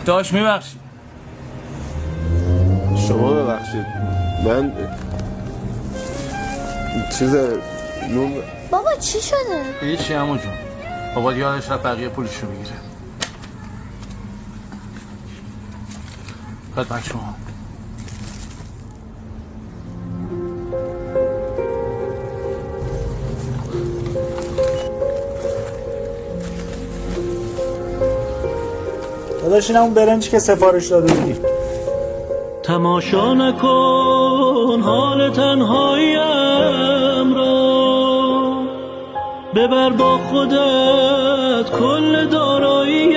داش میبخشید. شما ببخشید، من بابا چی شده؟ هیچی عمو جون، بابا یادش رفت بقیه پولشو بگیره. خدمت شما. داداش این همون برنجی که سفارش داده بودی. تماشا نکن حال تنهاییم را، ببر با خودت کل داراییم